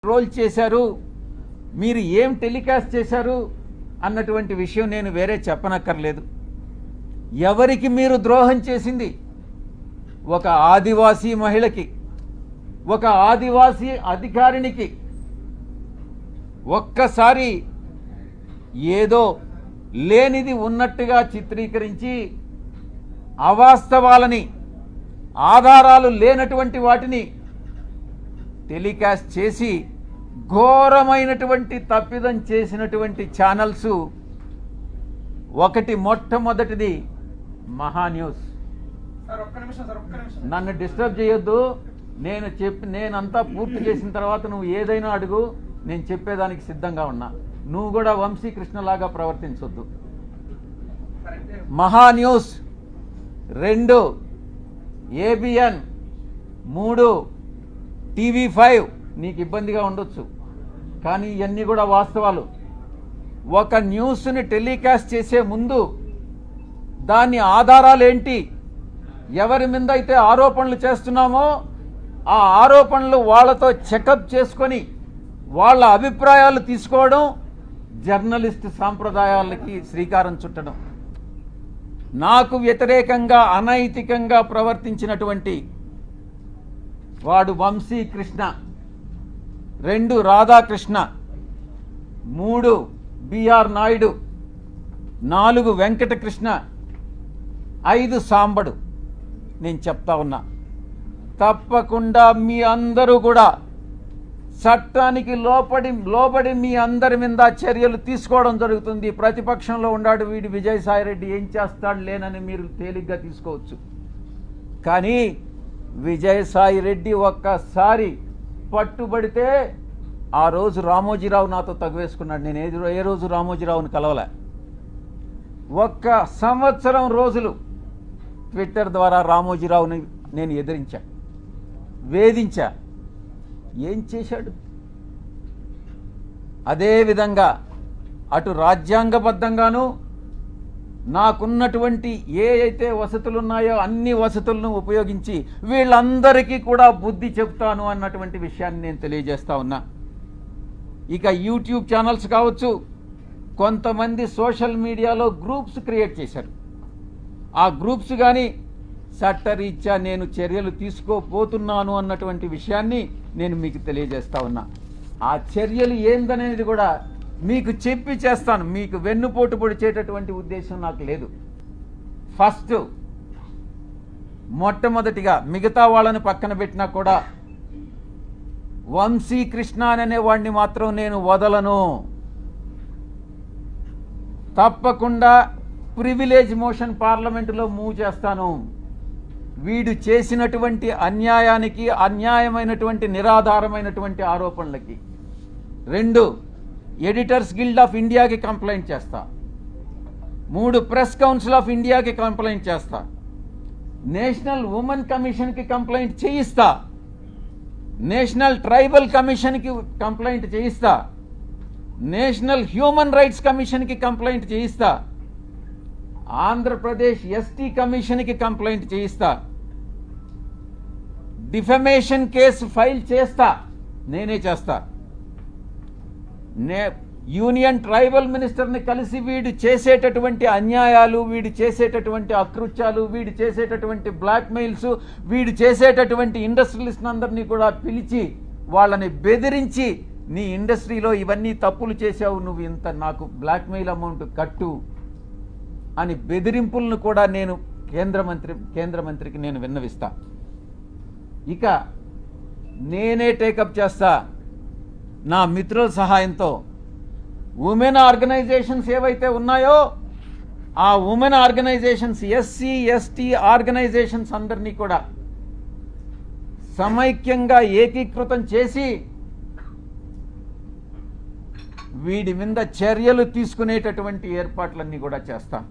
Role చేశారు, మీరు ఏం టెలికాస్ట్ చేశారు అన్నటువంటి విషయం నేను వేరే చెప్పనక్కర్లేదు. ఎవరికి మీరు ద్రోహం చేసింది? ఒక ఆదివాసీ మహిళకి, ఒక ఆదివాసీ అధికారినికి ఒక్కసారి ఏదో లేనిది ఉన్నట్టుగా చిత్రీకరించి అవాస్తవాలని, ఆధారాలు లేనటువంటి వాటిని టెలికాస్ట్ చేసి ఘోరమైనటువంటి తప్పిదం చేసినటువంటి ఛానల్స్ ఒకటి, మొట్టమొదటిది మహాన్యూస్. నన్ను డిస్టర్బ్ చేయొద్దు. నేనంతా పూర్తి చేసిన తర్వాత నువ్వు ఏదైనా అడుగు, నేను చెప్పేదానికి సిద్ధంగా ఉన్నా. నువ్వు కూడా వంశీకృష్ణలాగా ప్రవర్తించొద్దు. మహాన్యూస్ 2, ఏబిఎన్ 3, TV5 నీకు ఇబ్బందిగా ఉండొచ్చు, కానీ ఇవన్నీ కూడా వాస్తవాలు. ఒక న్యూస్ని టెలికాస్ట్ చేసే ముందు దాని ఆధారాలు ఏంటి, ఎవరి మీద అయితే ఆరోపణలు చేస్తున్నామో ఆ ఆరోపణలు వాళ్ళతో చెకప్ చేసుకొని వాళ్ళ అభిప్రాయాలు తీసుకోవడం జర్నలిస్ట్ సాంప్రదాయాలకి శ్రీకారం చుట్టడం. నాకు వ్యతిరేకంగా అనైతికంగా ప్రవర్తించినటువంటి వాడు వంశీకృష్ణ, 2 రాధాకృష్ణ, 3 బిఆర్ నాయుడు, 4 వెంకటకృష్ణ, 5 సాంబడు. నేను చెప్తా ఉన్నా, తప్పకుండా మీ అందరూ కూడా చట్టానికి లోబడి మీ అందరి మీద చర్యలు తీసుకోవడం జరుగుతుంది. ప్రతిపక్షంలో ఉన్నాడు వీడు విజయసాయిరెడ్డి, ఏం చేస్తాడు లేనని మీరు తేలిగ్గా తీసుకోవచ్చు. కానీ విజయసాయిరెడ్డి ఒక్కసారి పట్టుబడితే, ఆ రోజు రామోజీరావు నాతో తగువేసుకున్నాడు. నేను ఏ రోజు రామోజీరావుని కలవలే. 1 సంవత్సరం రోజులు ట్విట్టర్ ద్వారా రామోజీరావుని నేను ఎదిరించా, వేధించా. ఏం చేశాడు? అదేవిధంగా అటు రాజ్యాంగబద్ధంగాను నాకున్నటువంటి ఏ అయితే వసతులు ఉన్నాయో అన్ని వసతులను ఉపయోగించి వీళ్ళందరికీ కూడా బుద్ధి చెప్తాను అన్నటువంటి విషయాన్ని నేను తెలియజేస్తా ఉన్నా. ఇక యూట్యూబ్ ఛానల్స్ కావచ్చు, కొంతమంది సోషల్ మీడియాలో గ్రూప్స్ క్రియేట్ చేశారు. ఆ గ్రూప్స్ కానీ చట్టరీత్యా నేను చర్యలు తీసుకోపోతున్నాను అన్నటువంటి విషయాన్ని నేను మీకు తెలియజేస్తా ఉన్నా. ఆ చర్యలు ఏందనేది కూడా మీకు చెప్పి చేస్తాను. మీకు వెన్నుపోటు పొడిచేటటువంటి ఉద్దేశం నాకు లేదు. ఫస్ట్, మొట్టమొదటిగా మిగతా వాళ్ళని పక్కన పెట్టినా కూడా వంశీకృష్ణ అనే వాడిని మాత్రం నేను వదలను. తప్పకుండా ప్రివిలేజ్ మోషన్ పార్లమెంటులో మూవ్ చేస్తాను. వీడు చేసినటువంటి అన్యాయానికి, అన్యాయమైనటువంటి నిరాధారమైనటువంటి ఆరోపణలకి. 2, ఎడిటర్స్ గిల్డ్ ఆఫ్ ఇండియాకి కంప్లైంట్ చేస్తా. 3, ప్రెస్ కౌన్సిల్ ఆఫ్ ఇండియాకి కంప్లైంట్ చేస్తా. నేషనల్ ఉమెన్ కమిషన్కి కంప్లైంట్ చేయిస్తా. నేషనల్ ట్రైబల్ కమిషన్కి కంప్లైంట్ చేయిస్తా. నేషనల్ హ్యూమన్ రైట్స్ కమిషన్కి కంప్లైంట్ చేయిస్తా. ఆంధ్రప్రదేశ్ ఎస్టీ కమిషన్కి కంప్లైంట్ చేయిస్తా. డిఫమేషన్ కేసు ఫైల్ చేస్తా, నేనే చేస్తా. యూనియన్ ట్రైబల్ మినిస్టర్ని కలిసి వీడు చేసేటటువంటి అన్యాయాలు, వీడు చేసేటటువంటి అకృత్యాలు, వీడు చేసేటటువంటి బ్లాక్మెయిల్స్, వీడు చేసేటటువంటి ఇండస్ట్రియలిస్ట్ అందరినీ కూడా పిలిచి వాళ్ళని బెదిరించి, నీ ఇండస్ట్రీలో ఇవన్నీ తప్పులు చేశావు, నువ్వు ఇంత నాకు బ్లాక్మెయిల్ అమౌంట్ కట్టు అని బెదిరింపులను కూడా నేను కేంద్ర మంత్రికి నేను విన్నవిస్తా. ఇక నేనే టేకప్ చేస్తా నా మిత్రుల సహాయంతో. ఉమెన్ ఆర్గనైజేషన్స్ ఏవైతే ఉన్నాయో ఆ women organisations, SC ST organisations అందరినీ కూడా సమైక్యంగా ఏకీకృతం చేసి వీడి మీద చర్యలు తీసుకునేటటువంటి ఏర్పాట్లన్నీ కూడా చేస్తాం.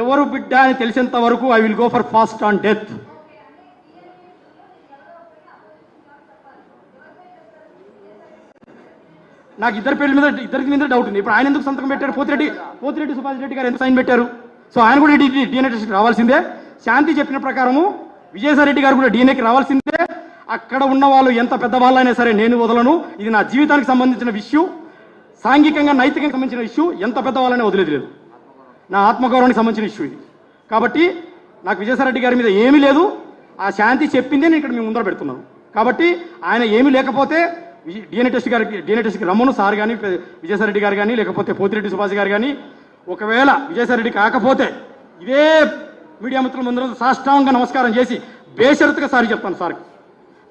ఎవరు బిడ్డ అని తెలిసేంత వరకు I will go for fast on death. నాకు ఇద్దరికి మీద డౌట్ ఉంది. ఇప్పుడు ఆయన ఎందుకు సంతకం పెట్టారు? పోతిరెడ్డి సుభాష్ రెడ్డి గారు ఎందుకు సైన్ పెట్టారు? సో ఆయన కూడా DNA టెస్ట్ రావాల్సిందే. శాంతి చెప్పిన ప్రకారము విజయసాయి రెడ్డి గారు కూడా DNAకి రావాల్సిందే. అక్కడ ఉన్న వాళ్ళు ఎంత పెద్దవాళ్ళైనా సరే నేను వదలను. ఇది నా జీవితానికి సంబంధించిన ఇష్యూ, సాంఘికంగా నైతికంగా సంబంధించిన ఇష్యూ. ఎంత పెద్దవాళ్ళనే వదిలేదు లేదు. నా ఆత్మగౌరవానికి సంబంధించిన ఇష్యూ ఇది. కాబట్టి నాకు విజయసాయిరెడ్డి గారి మీద ఏమీ లేదు. ఆ శాంతి చెప్పిందే నేను ఇక్కడ మీ ముందర పెడుతున్నాను. కాబట్టి ఆయన ఏమీ లేకపోతే డిఎన్ఏ టెస్ట్కి రమ్మను సార్ కానీ, విజయసాయిరెడ్డి గారు కానీ, లేకపోతే పోతిరెడ్డి సుభాష్ గారు కానీ. ఒకవేళ విజయసాయిరెడ్డి కాకపోతే ఇదే మీడియా మిత్రుల ముందర సాష్టాంగ నమస్కారం చేసి బేషరతుగా సారీ చెప్తాను సార్కి.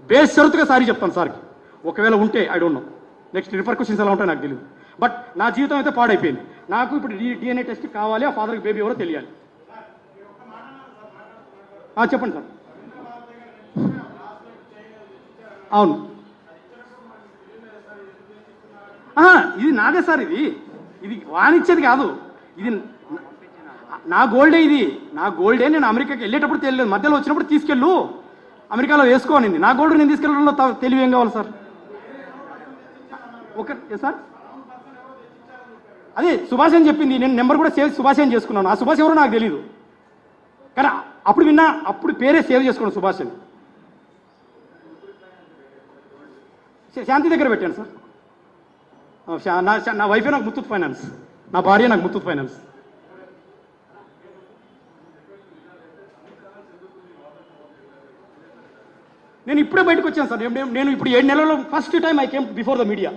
బేషరతుగా సారీ చెప్తాను సార్కి. ఒకవేళ ఉంటే I don't know next repercussions ఎలా ఉంటాయో నాకు తెలియదు. బట్ నా జీవితం అయితే పాడైపోయింది. నాకు ఇప్పుడు డిఎన్ఏ టెస్ట్ కావాలి, ఆ ఫాదర్కి బేబీ ఎవరో తెలియాలి. చెప్పండి సార్. అవును, ఇది నాదే సార్. ఇది వాణిచ్చేది కాదు. ఇది నా గోల్డే. ఇది నా గోల్డే. నేను అమెరికాకి వెళ్ళేటప్పుడు తెలియలేదు, మధ్యలో వచ్చినప్పుడు తీసుకెళ్ళు అమెరికాలో వేసుకోనింది. నా గోల్డ్ నేను తీసుకెళ్ళడంలో తెలివి ఏం కావాలి సార్? ఓకే సార్, అదే సుభాష్ అని చెప్పింది. నేను నెంబర్ కూడా సేవ్ సుభాష్ అని చేసుకున్నాను. ఆ సుభాష్ ఎవరో నాకు తెలియదు, కానీ అప్పుడు విన్నా, అప్పుడు పేరే సేవ్ చేసుకున్నాను సుభాష్ అని. శాంతి దగ్గర పెట్టాను సార్. నా వైఫే నాకు ముత్తూట్ ఫైనాన్స్, నా భార్య నాకు ముత్తూట్ ఫైనాన్స్. నేను ఇప్పుడే బయటకు వచ్చాను సార్. నేను ఇప్పుడు 7 నెలల్లో first time I came before the media.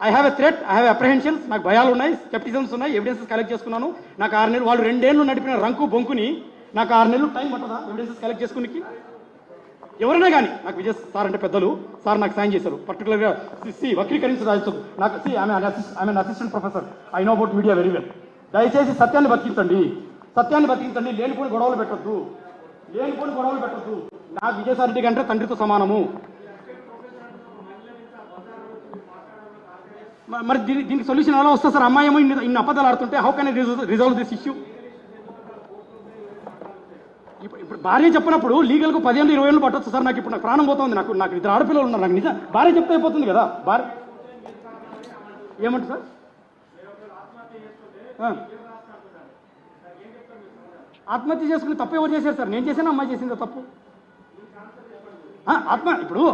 I have a threat, I have apprehensions. నాకు భయాలు ఉన్నాయి, స్కెప్టిజమ్స్ ఉన్నాయి, ఎవిడెన్సెస్ కలెక్ట్ చేసుకున్నాను. నాకు 6 నెలలు, వాళ్ళు 2 ఏళ్ళు నడిపిన రంకు బొంకుని నాకు 6 నెలలు టైం పట్టదా ఎవిడెన్సెస్ కలెక్ట్ చేసుకునికి? ఎవరైనా కానీ నాకు విజయ్ సార్ అంటే పెద్దలు సార్ నాకు సాయం చేశారు. పర్టికులర్గా వక్రీకరించదు నాకు. ఆమె assistant professor, I know about media very well. దయచేసి సత్యాన్ని బతికించండి, లేనిపోని గొడవలు పెట్టద్దు. నాకు విజయసాయిరెడ్డి కంటే తండ్రితో సమానము. మరి దీనికి సొల్యూషన్ ఎలా వస్తుంది సార్? అమ్మాయి ఏమో ఇన్ని అబద్ధాలు ఆడుతుంటే how can I resolve this issue? ఇప్పుడు భార్య చెప్పినప్పుడు లీగల్గా 10 ఏళ్ళు 20 ఏళ్ళు పట్టొచ్చు సార్. నాకు ఇప్పుడు నాకు ప్రాణం పోతుంది. నాకు 2 ఆడపిల్లలు ఉన్నారు. నాకు నిజం భార్య చెప్తే అయిపోతుంది కదా. భార్య ఏమంటారు సార్? ఆత్మహత్య చేసుకుని తప్పు ఎవరు చేశారు సార్? నేను చేశాను, అమ్మాయి చేసిందా తప్పు? ఇప్పుడు